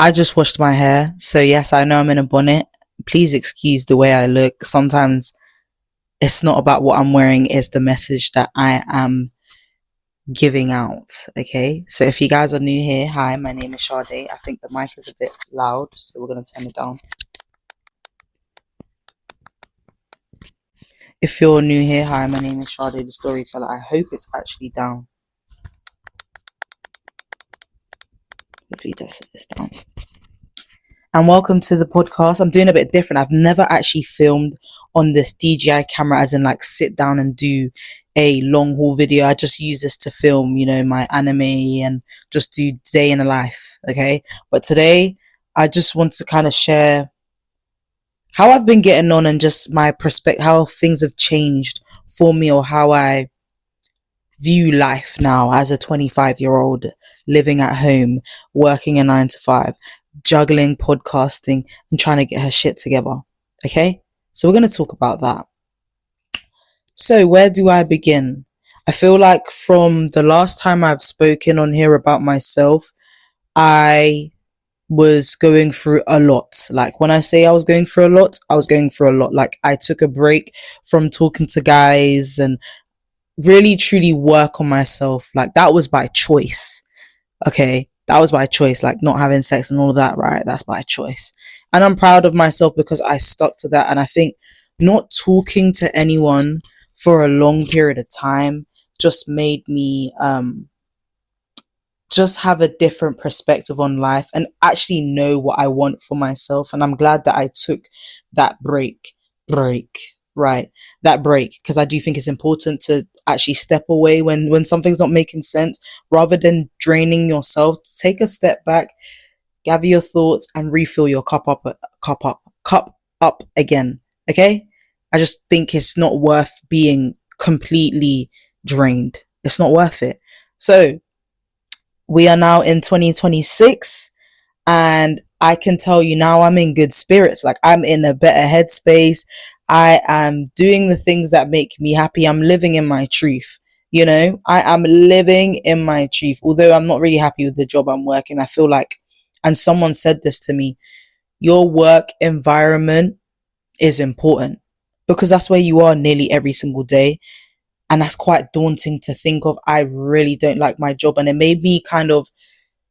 I just washed my hair, so yes, I know I'm in a bonnet. Please excuse the way I look. Sometimes it's not about what I'm wearing, it's the message that I am giving out. Okay, so if you guys are new here, hi, my name is Sade. I think the mic is a bit loud, so we're gonna turn it down. If you're new here, hi, my name is Sade, the storyteller. I hope it's actually down. Hopefully, this is down. And welcome to the podcast. I'm doing a bit different. I've never actually filmed on this DJI camera, as in like sit down and do a long haul video. I just use this to film, my anime and just do day in a life. Okay. But today I just want to kind of share how I've been getting on and just my perspective, how things have changed for me, or how I view life now as a 25-year-old living at home, working a 9 to 5, juggling podcasting and trying to get her shit together. Okay, so we're going to talk about that. So where do I begin? I feel like from the last time I've spoken on here about myself, I was going through a lot. Like when I say I was going through a lot, I was going through a lot. Like I took a break from talking to guys and really truly work on myself. Like that was by choice. Okay, that was by choice. Like not having sex and all of that, right? That's by choice. And I'm proud of myself because I stuck to that. And I think not talking to anyone for a long period of time just made me just have a different perspective on life and actually know what I want for myself. And I'm glad that I took that break, right? That break, because I do think it's important to actually step away when something's not making sense, rather than draining yourself. Take a step back, gather your thoughts, and refill your cup up again. Okay? I just think it's not worth being completely drained. It's not worth it. So we are now in 2026, and I can tell you now I'm in good spirits. Like I'm in a better headspace. I am doing the things that make me happy. I'm living in my truth. I am living in my truth. Although I'm not really happy with the job I'm working, I feel like, and someone said this to me, your work environment is important because that's where you are nearly every single day. And that's quite daunting to think of. I really don't like my job, and it made me kind of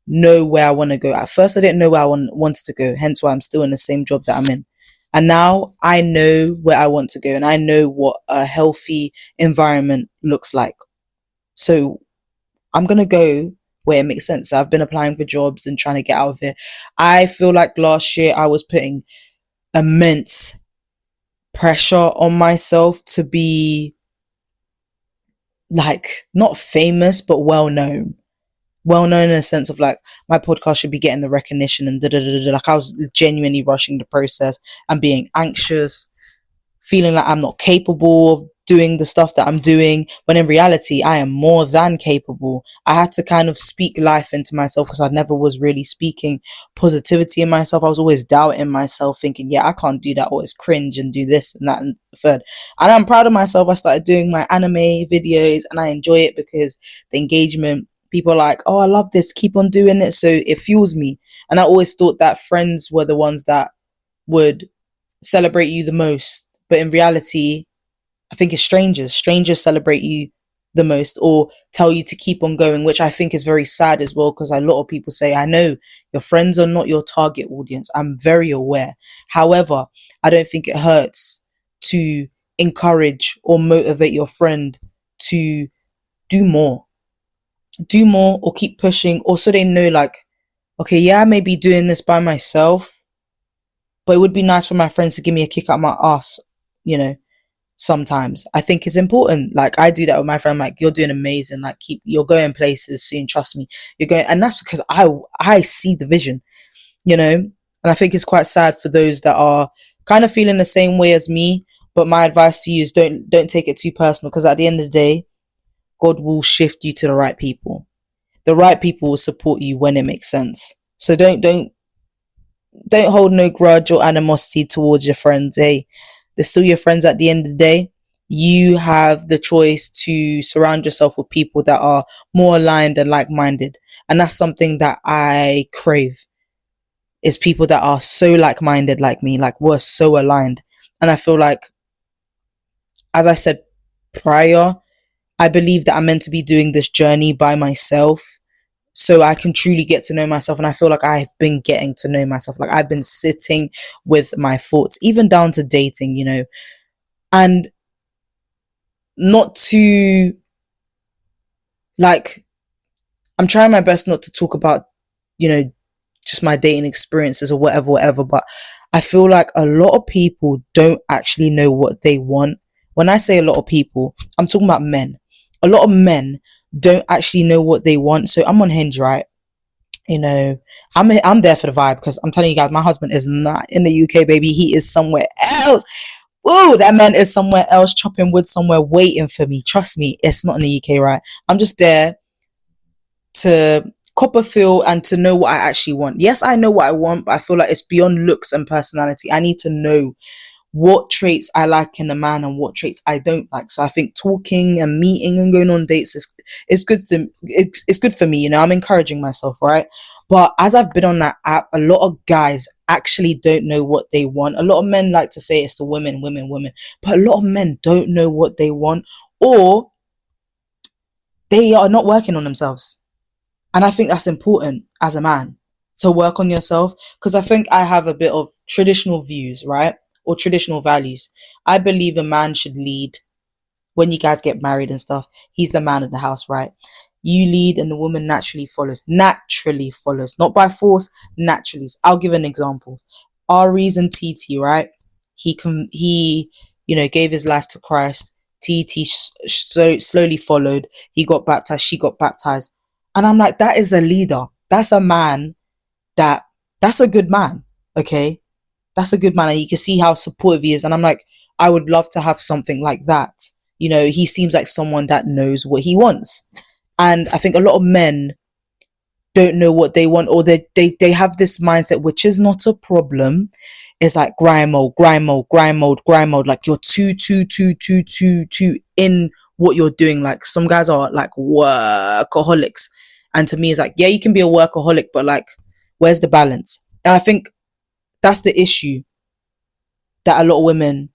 know where I want to go. At first, I didn't know where I wanted to go, hence why I'm still in the same job that I'm in. And now I know where I want to go, and I know what a healthy environment looks like. So I'm going to go where it makes sense. I've been applying for jobs and trying to get out of it. I feel like last year I was putting immense pressure on myself to be like not famous, but well known in a sense of like my podcast should be getting the recognition and like I was genuinely rushing the process and being anxious, feeling like I'm not capable of doing the stuff that I'm doing, when in reality I am more than capable. I had to kind of speak life into myself because I never was really speaking positivity in myself. I was always doubting myself, thinking, yeah, I can't do that, or it's cringe and do this and that and the third. And I'm proud of myself. I started doing my anime videos and I enjoy it because the engagement, people are like, oh, I love this, keep on doing it. So it fuels me. And I always thought that friends were the ones that would celebrate you the most, but in reality I think it's strangers celebrate you the most or tell you to keep on going, which I think is very sad as well, because a lot of people say, I know your friends are not your target audience, I'm very aware. However, I don't think it hurts to encourage or motivate your friend to do more or keep pushing, or so they know like, okay, yeah, I may be doing this by myself, but it would be nice for my friends to give me a kick up my ass, sometimes. I think it's important. Like I do that with my friend, like, you're doing amazing, like you're going places soon, trust me, you're going. And that's because I see the vision, and I think it's quite sad for those that are kind of feeling the same way as me. But my advice to you is don't take it too personal, because at the end of the day, God will shift you to the right people. The right people will support you when it makes sense. So don't hold no grudge or animosity towards your friends. Hey, they're still your friends at the end of the day. You have the choice to surround yourself with people that are more aligned and like-minded. And that's something that I crave. is people that are so like-minded like me, like we're so aligned. And I feel like, as I said prior, I believe that I'm meant to be doing this journey by myself so I can truly get to know myself. And I feel like I've been getting to know myself. Like I've been sitting with my thoughts, even down to dating, and not to, like, I'm trying my best not to talk about, just my dating experiences or whatever, but I feel like a lot of people don't actually know what they want. When I say a lot of people, I'm talking about men. A lot of men don't actually know what they want. So I'm on Hinge, right? You know, I'm there for the vibe, because I'm telling you guys, my husband is not in the UK, baby. He is somewhere else. Whoa, that man is somewhere else, chopping wood somewhere, waiting for me. Trust me, it's not in the UK, right? I'm just there to cop a feel and to know what I actually want. Yes, I know what I want, but I feel like it's beyond looks and personality. I need to know what traits I like in a man and what traits I don't like. So I think talking and meeting and going on dates is good. It's good for me. I'm encouraging myself, right? But as I've been on that app, a lot of guys actually don't know what they want. A lot of men like to say it's the women, women, women, but a lot of men don't know what they want, or they are not working on themselves. And I think that's important as a man, to work on yourself, because I think I have a bit of traditional views, right? Or traditional values. I believe a man should lead when you guys get married and stuff. He's the man of the house, right? You lead and the woman naturally follows. Naturally follows. Not by force, naturally. I'll give an example. Aries and TT, right? He gave his life to Christ. TT slowly followed. He got baptized. She got baptized. And I'm like, that is a leader. That's a man that's a good man. Okay. That's a good man. And you can see how supportive he is. And I'm like, I would love to have something like that. He seems like someone that knows what he wants. And I think a lot of men don't know what they want, or they have this mindset, which is not a problem. It's like grind mode, grind mode, grind mode, grind mode. Like you're too in what you're doing. Like some guys are like workaholics. And to me, it's like, yeah, you can be a workaholic, but like, where's the balance? And I think that's the issue that a lot of women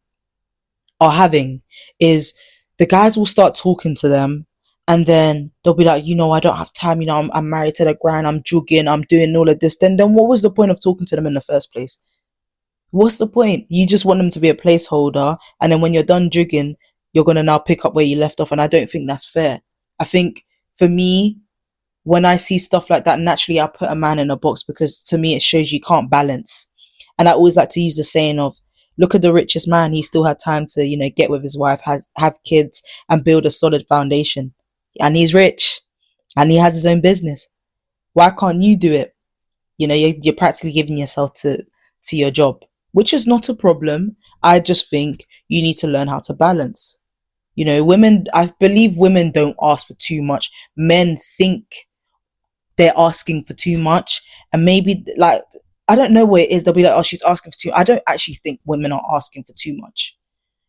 are having, is the guys will start talking to them, and then they'll be like, I don't have time, I'm married to the grind, I'm jogging, I'm doing all of this. Then what was the point of talking to them in the first place? What's the point? You just want them to be a placeholder, and then when you're done jogging, you're going to now pick up where you left off. And I don't think that's fair. I think for me, when I see stuff like that, naturally I put a man in a box, because to me it shows you can't balance. And I always like to use the saying of, look at the richest man. He still had time to, get with his wife, have kids, and build a solid foundation. And he's rich, and he has his own business. Why can't you do it? You're practically giving yourself to your job, which is not a problem. I just think you need to learn how to balance. Women, I believe women don't ask for too much. Men think they're asking for too much, and maybe, like, I don't know what it is. They'll be like, oh, she's asking for too. I don't actually think women are asking for too much.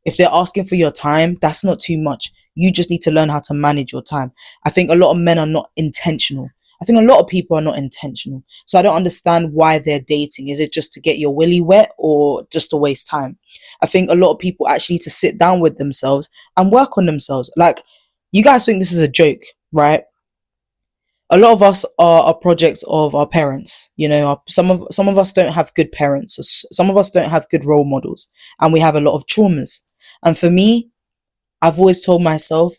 If they're asking for your time, that's not too much. You just need to learn how to manage your time. I think a lot of men are not intentional. I think a lot of people are not intentional. So I don't understand why they're dating. Is it just to get your willy wet, or just to waste time? I think a lot of people actually need to sit down with themselves and work on themselves. Like, you guys think this is a joke, right? A lot of us are projects of our parents. Some of us don't have good parents. Some of us don't have good role models, and we have a lot of traumas. And for me, I've always told myself,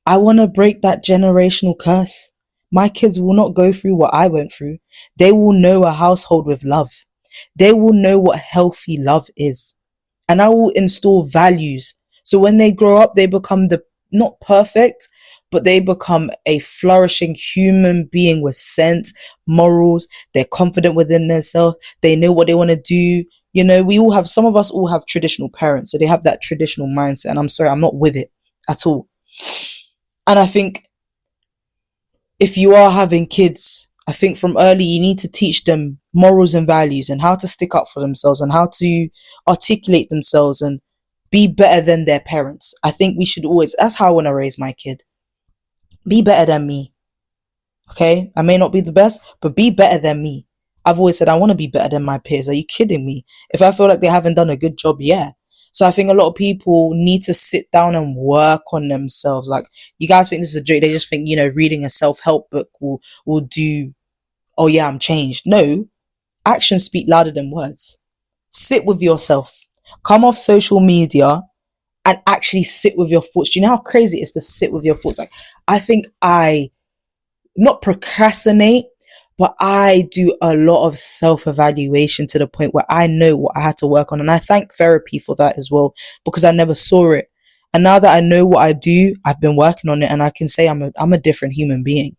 I want to break that generational curse. My kids will not go through what I went through. They will know a household with love. They will know what healthy love is. And I will install values. So when they grow up, they become not perfect, but they become a flourishing human being with sense, morals. They're confident within themselves. They know what they want to do. Some of us all have traditional parents, so they have that traditional mindset. And I'm sorry, I'm not with it at all. And I think if you are having kids, I think from early, you need to teach them morals and values, and how to stick up for themselves, and how to articulate themselves and be better than their parents. I think we should always, that's how I want to raise my kid. Be better than me. Okay? I may not be the best, but be better than me. I've always said I want to be better than my peers. Are you kidding me? If I feel like they haven't done a good job, yeah. So I think a lot of people need to sit down and work on themselves. Like, you guys think this is a joke. They just think, reading a self-help book will do, oh yeah, I'm changed. No, actions speak louder than words. Sit with yourself. Come off social media and actually sit with your thoughts. Do you know how crazy it is to sit with your thoughts? Like, I think I not procrastinate, but I do a lot of self-evaluation to the point where I know what I had to work on. And I thank therapy for that as well, because I never saw it. And now that I know what I do, I've been working on it, and I can say I'm a different human being.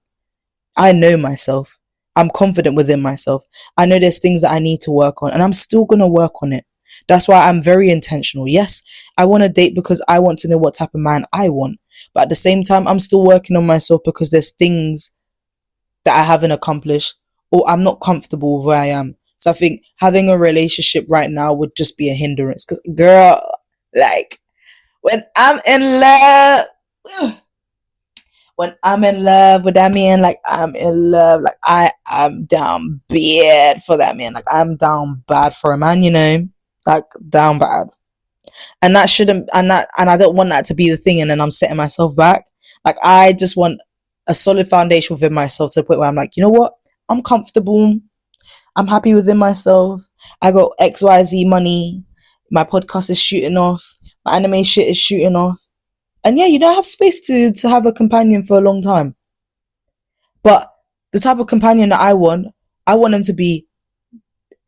I know myself. I'm confident within myself. I know there's things that I need to work on, and I'm still going to work on it. That's why I'm very intentional. Yes, I want to date because I want to know what type of man I want. But at the same time, I'm still working on myself because there's things that I haven't accomplished, or I'm not comfortable with where I am. So I think having a relationship right now would just be a hindrance. Because, girl, like, when I'm in love, when I'm in love with that man, like, I'm in love. Like, I am down bad for that man. Like, I'm down bad for a man, like, down bad. And that shouldn't, and I don't want that to be the thing. And then I'm setting myself back. Like, I just want a solid foundation within myself to the point where I'm like, you know what? I'm comfortable. I'm happy within myself. I got XYZ money. My podcast is shooting off. My anime shit is shooting off. And yeah, you don't have space to have a companion for a long time. But the type of companion that I want them to be,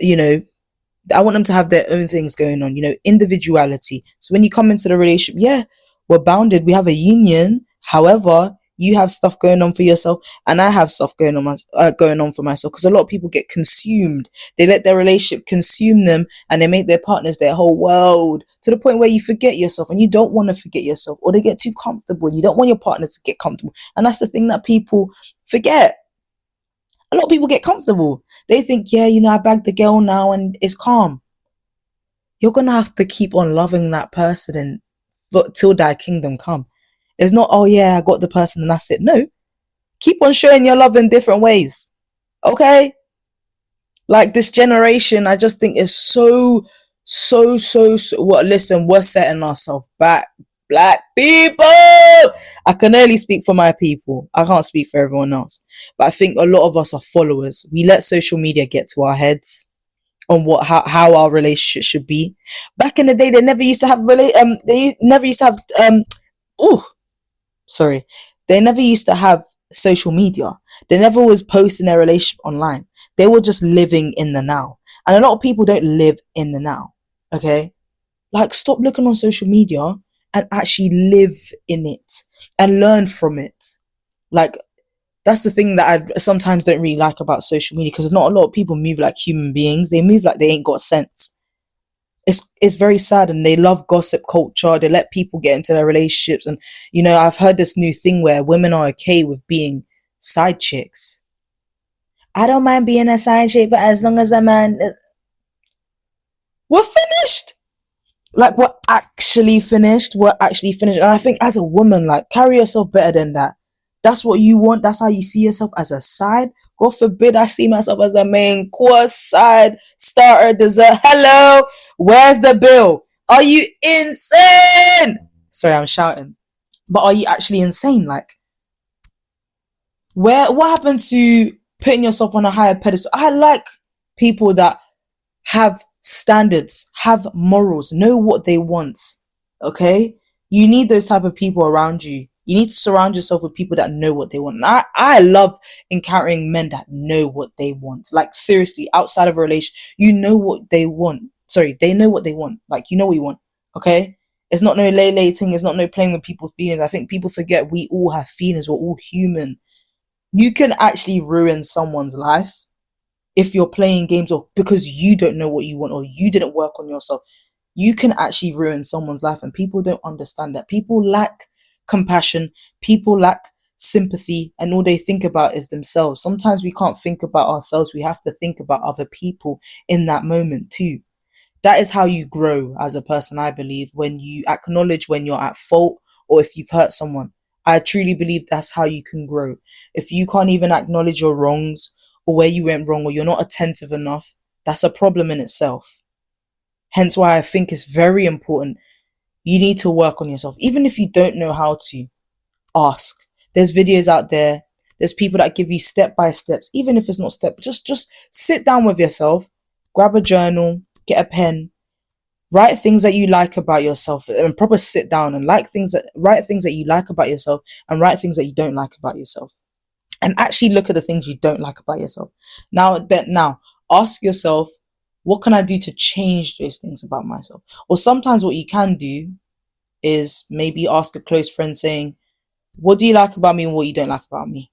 I want them to have their own things going on, individuality. So when you come into the relationship, yeah, we're bounded. We have a union. However, you have stuff going on for yourself, and I have stuff going on for myself. Because a lot of people get consumed. They let their relationship consume them, and they make their partners their whole world, to the point where you forget yourself, and you don't want to forget yourself, or they get too comfortable, and you don't want your partner to get comfortable. And that's the thing that people forget. A lot of people get comfortable. They think, yeah, I bagged the girl now and it's calm. You're going to have to keep on loving that person till thy kingdom come. It's not, oh yeah, I got the person and that's it. No. Keep on showing your love in different ways. Okay? Like, this generation, I just think is so listen, we're setting ourselves back. Black people, I can only speak for my people. I can't speak for everyone else. But I think a lot of us are followers. We let social media get to our heads on how our relationship should be. Back in the day, they never used to have they never used to have social media. They never was posting their relationship online. They were just living in the now. And a lot of people don't live in the now. Okay? Like, stop looking on social media and actually live in it and learn from it. Like, that's the thing that I sometimes don't really like about social media, because not a lot of people move like human beings. They move like they ain't got sense. It's very sad, and they love gossip culture. They let people get into their relationships. And, I've heard this new thing where women are okay with being side chicks. I don't mind being a side chick, but as long as a man... We're finished. Like, we're actually finished. And I think as a woman, like, carry yourself better than that. That's what you want. That's how you see yourself, as a side. God forbid I see myself as a main course, side, starter, dessert. Hello, where's the bill? Are you insane? Sorry, I'm shouting. But are you actually insane? Like, what happened to putting yourself on a higher pedestal? I like people that have standards, have morals, know what they want. Okay? You need those type of people around you. You need to surround yourself with people that know what they want. And I love encountering men that know what they want. Like, seriously, outside of a relation, you know what they want. Sorry, they know what they want. Like, you know what you want. Okay? It's not no lay-lating. It's not no playing with people's feelings. I think people forget we all have feelings. We're all human. You can actually ruin someone's life if you're playing games, or because you don't know what you want, or you didn't work on yourself. You can actually ruin someone's life, and people don't understand that. People lack compassion, people lack sympathy, and all they think about is themselves. Sometimes we can't think about ourselves. We have to think about other people in that moment too. That is how you grow as a person, I believe, when you acknowledge when you're at fault, or if you've hurt someone. I truly believe that's how you can grow. If you can't even acknowledge your wrongs, or where you went wrong, or you're not attentive enough, that's a problem in itself. Hence why I think it's very important. You need to work on yourself. Even if you don't know how to, ask. There's videos out there. There's people that give you step by steps. Even if it's not step, just sit down with yourself, grab a journal, get a pen, write things that you like about yourself, and proper sit down and write things that you like about yourself, and write things that you don't like about yourself, and actually look at the things you don't like about yourself. Now ask yourself, what can I do to change those things about myself? Or sometimes what you can do is maybe ask a close friend saying, what do you like about me and what you don't like about me?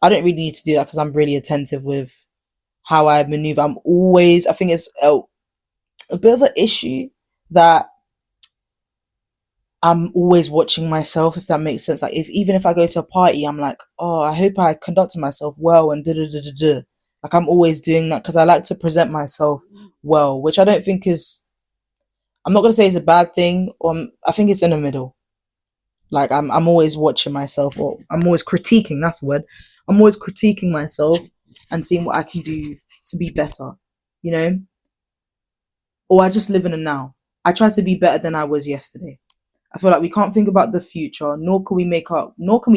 I don't really need to do that because I'm really attentive with how I maneuver. I think it's a bit of an issue that I'm always watching myself, if that makes sense. Like, even if I go to a party, I'm like, oh, I hope I conducted myself well and da da da da da. Like, I'm always doing that because I like to present myself well, which I don't think is. I'm not gonna say it's a bad thing. I think it's in the middle. Like, I'm always watching myself, or I'm always critiquing. That's the word. I'm always critiquing myself and seeing what I can do to be better. You know, or I just live in the now. I try to be better than I was yesterday. I feel like we can't think about the future, nor can we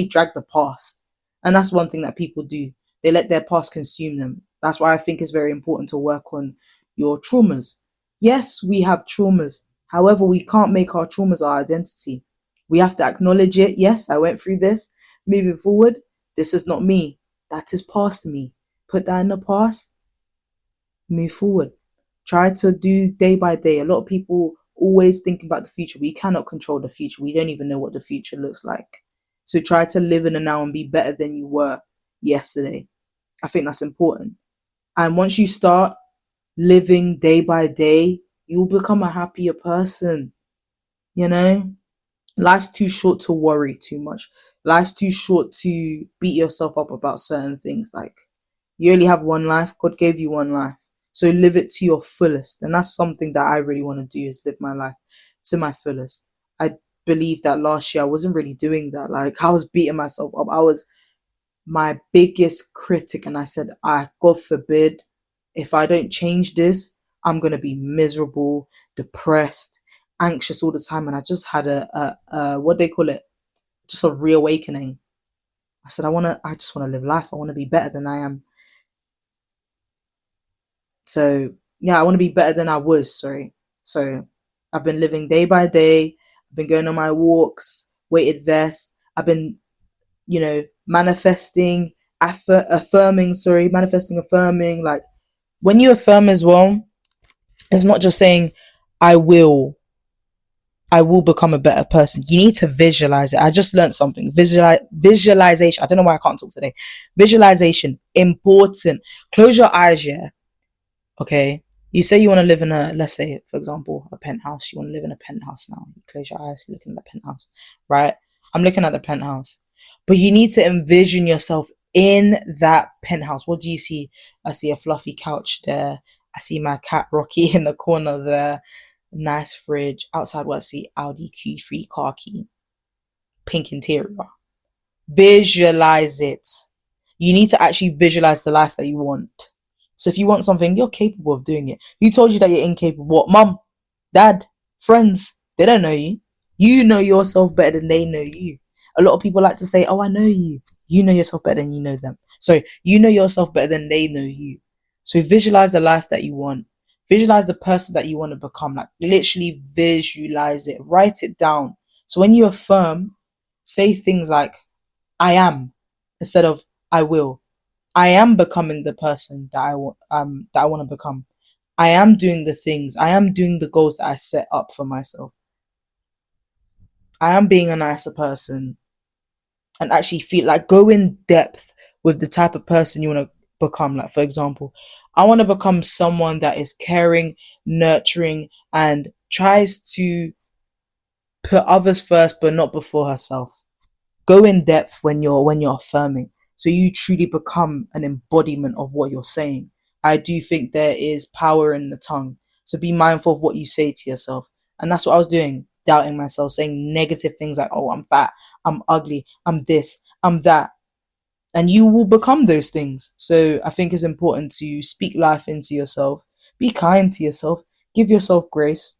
drag the past. And that's one thing that people do. They let their past consume them. That's why I think it's very important to work on your traumas. Yes, we have traumas. However, we can't make our traumas our identity. We have to acknowledge it. Yes, I went through this. Moving forward, this is not me. That is past me. Put that in the past. Move forward. Try to do day by day. A lot of people always think about the future. We cannot control the future. We don't even know what the future looks like. So try to live in the now and be better than you were yesterday. I think that's important. And once you start living day by day, you'll become a happier person. You know? Life's too short to worry too much. Life's too short to beat yourself up about certain things. Like, you only have one life. God gave you one life. So live it to your fullest. And that's something that I really want to do, is live my life to my fullest. I believe that last year I wasn't really doing that. Like, I was beating myself up. I was my biggest critic, and I said, God forbid, if I don't change this, I'm gonna be miserable, depressed, anxious all the time. And I just had a what they call it, just a reawakening. I said, I just wanna live life. I wanna be better than I am. So yeah, I want to be better than I was. Sorry. So I've been living day by day. I've been going on my walks, weighted vest. I've been, manifesting, manifesting, affirming. Like, when you affirm as well, it's not just saying, I will, I will become a better person. You need to visualize it. I just learned something. Visualization. I don't know why I can't talk today. Visualization, important. Close your eyes, yeah. Okay, you say you want to live in let's say, for example, a penthouse. You want to live in a penthouse now. You close your eyes, you're looking at the penthouse, right? I'm looking at the penthouse. But you need to envision yourself in that penthouse. What do you see? I see a fluffy couch there. I see my cat Rocky in the corner there. Nice fridge. Outside, what I see? Audi Q3 car key. Pink interior. Visualize it. You need to actually visualize the life that you want. So if you want something, you're capable of doing it. Who told you that you're incapable? What? Mum, dad, friends, they don't know you. You know yourself better than they know you. A lot of people like to say, oh, I know you. You know yourself better than you know them. So you know yourself better than they know you. So visualize the life that you want. Visualize the person that you want to become. Like, literally visualize it. Write it down. So when you affirm, say things like, I am, instead of I will. I am becoming the person that I want to become. I am doing the things. I am doing the goals that I set up for myself. I am being a nicer person, and actually feel like, go in depth with the type of person you want to become. Like, for example, I want to become someone that is caring, nurturing, and tries to put others first, but not before herself. Go in depth when you're affirming, so you truly become an embodiment of what you're saying. I do think there is power in the tongue, so be mindful of what you say to yourself. And that's what I was doing, doubting myself, saying negative things like, oh, I'm fat, I'm ugly, I'm this, I'm that. and you will become those things. So I think it's important to speak life into yourself, be kind to yourself, give yourself grace.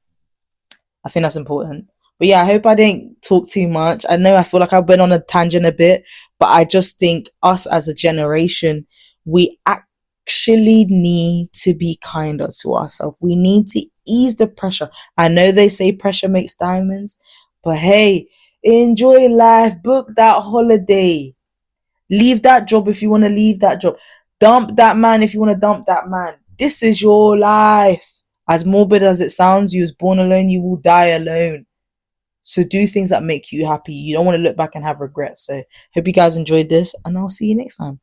I think that's important. But yeah, I hope I didn't talk too much. I know I feel like I went on a tangent a bit, but I just think us as a generation, we actually need to be kinder to ourselves. We need to ease the pressure. I know they say pressure makes diamonds, but hey, enjoy life, book that holiday. Leave that job if you want to leave that job. Dump that man if you want to dump that man. This is your life. As morbid as it sounds, you was born alone, you will die alone. So do things that make you happy. You don't want to look back and have regrets. So hope you guys enjoyed this, and I'll see you next time.